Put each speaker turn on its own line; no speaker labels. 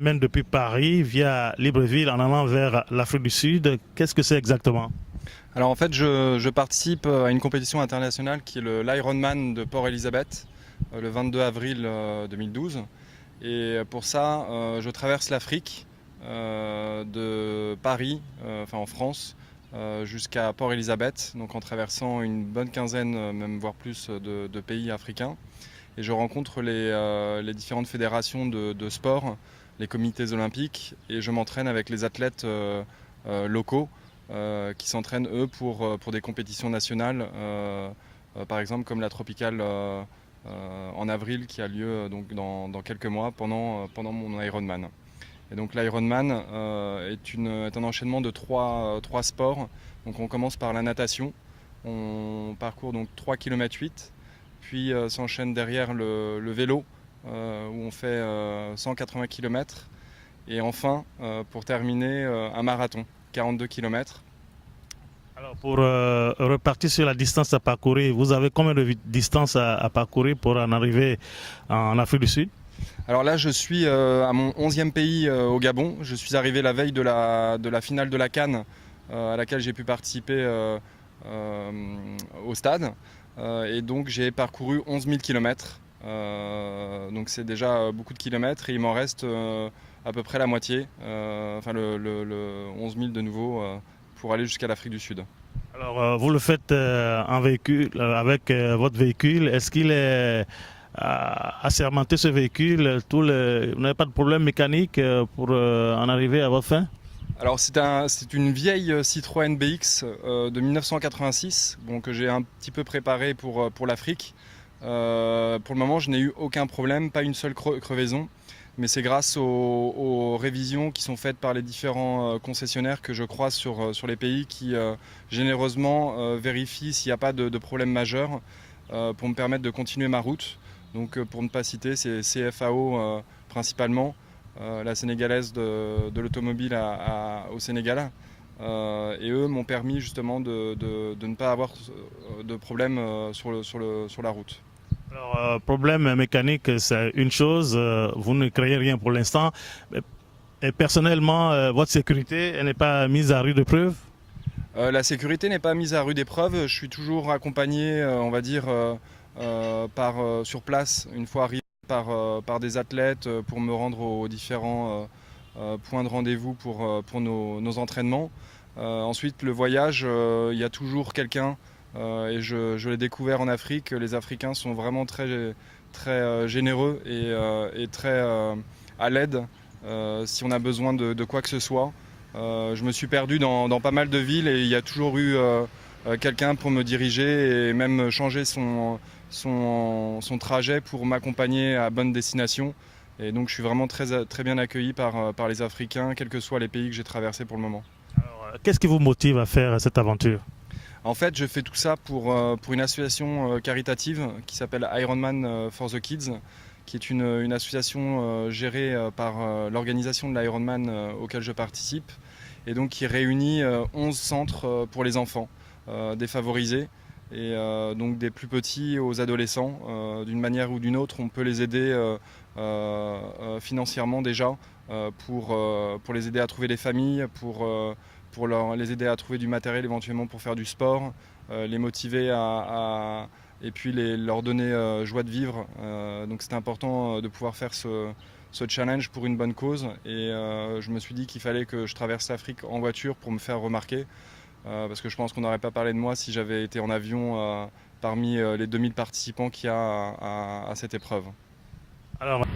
mène depuis Paris via Libreville en allant vers l'Afrique du Sud. Qu'est-ce que c'est exactement?
Alors en fait, je participe à une compétition internationale qui est l'Ironman de Port Elizabeth le 22 avril 2012. Et pour ça, je traverse l'Afrique de Paris, enfin en France, jusqu'à Port Elizabeth, donc en traversant une bonne quinzaine, même voire plus, de pays africains. Et je rencontre les différentes fédérations de sport, les comités olympiques, et je m'entraîne avec les athlètes locaux qui s'entraînent eux pour des compétitions nationales, par exemple comme la Tropicale en avril qui a lieu donc dans quelques mois pendant mon Ironman. Et donc l'Ironman est un enchaînement de trois sports. Donc on commence par la natation, on parcourt donc 3 km 8, puis s'enchaîne derrière le vélo où on fait 180 km, et enfin pour terminer un marathon, 42 km.
Alors pour repartir sur la distance à parcourir, vous avez combien de distance à parcourir pour en arriver en Afrique du Sud?
Alors là, je suis à mon 11e pays au Gabon. Je suis arrivé la veille de la finale de la CAN à laquelle j'ai pu participer au stade. Et donc j'ai parcouru 11 000 km. Donc c'est déjà beaucoup de kilomètres et il m'en reste à peu près la moitié, enfin le 11 000 de nouveau pour aller jusqu'à l'Afrique du Sud.
Alors vous le faites en véhicule, avec votre véhicule. Est-ce qu'il est assermenté ce véhicule? Vous n'avez pas de problème mécanique pour en arriver à votre fin?
Alors c'est une vieille Citroën BX de 1986, bon, que j'ai un petit peu préparée pour l'Afrique. Pour le moment, je n'ai eu aucun problème, pas une seule crevaison. Mais c'est grâce aux révisions qui sont faites par les différents concessionnaires que je croise sur les pays qui généreusement vérifient s'il n'y a pas de problème majeur pour me permettre de continuer ma route. Donc pour ne pas citer, c'est CFAO principalement, la sénégalaise de l'automobile au Sénégal. Et eux m'ont permis justement de ne pas avoir de problème sur la route.
Alors, problème mécanique, c'est une chose, vous ne créez rien pour l'instant. Et personnellement, votre sécurité, elle n'est pas mise à rude épreuve?
La sécurité n'est pas mise à rude épreuve. Je suis toujours accompagné, on va dire, sur place, une fois arrivé, par des athlètes pour me rendre aux différents points de rendez-vous pour nos entraînements. Ensuite, le voyage, il y a toujours quelqu'un, et je l'ai découvert en Afrique. Les Africains sont vraiment très généreux et très à l'aide si on a besoin de quoi que ce soit. Je me suis perdu dans pas mal de villes et il y a toujours eu quelqu'un pour me diriger et même changer son trajet pour m'accompagner à bonne destination. Et donc je suis vraiment très bien accueilli par les Africains, quels que soient les pays que j'ai traversés pour le moment.
Alors, qu'est-ce qui vous motive à faire cette aventure?
En fait, je fais tout ça pour une association caritative qui s'appelle Ironman for the Kids, qui est une association gérée par l'organisation de l'Ironman auquel je participe, et donc qui réunit 11 centres pour les enfants défavorisés, et donc des plus petits aux adolescents. D'une manière ou d'une autre, on peut les aider financièrement déjà pour les aider à trouver des familles, pour les aider à trouver du matériel éventuellement pour faire du sport, les motiver et puis leur donner joie de vivre. Donc c'était important de pouvoir faire ce challenge pour une bonne cause, et je me suis dit qu'il fallait que je traverse l'Afrique en voiture pour me faire remarquer, parce que je pense qu'on n'aurait pas parlé de moi si j'avais été en avion parmi les 2000 participants qu'il y a à cette épreuve.
Alors,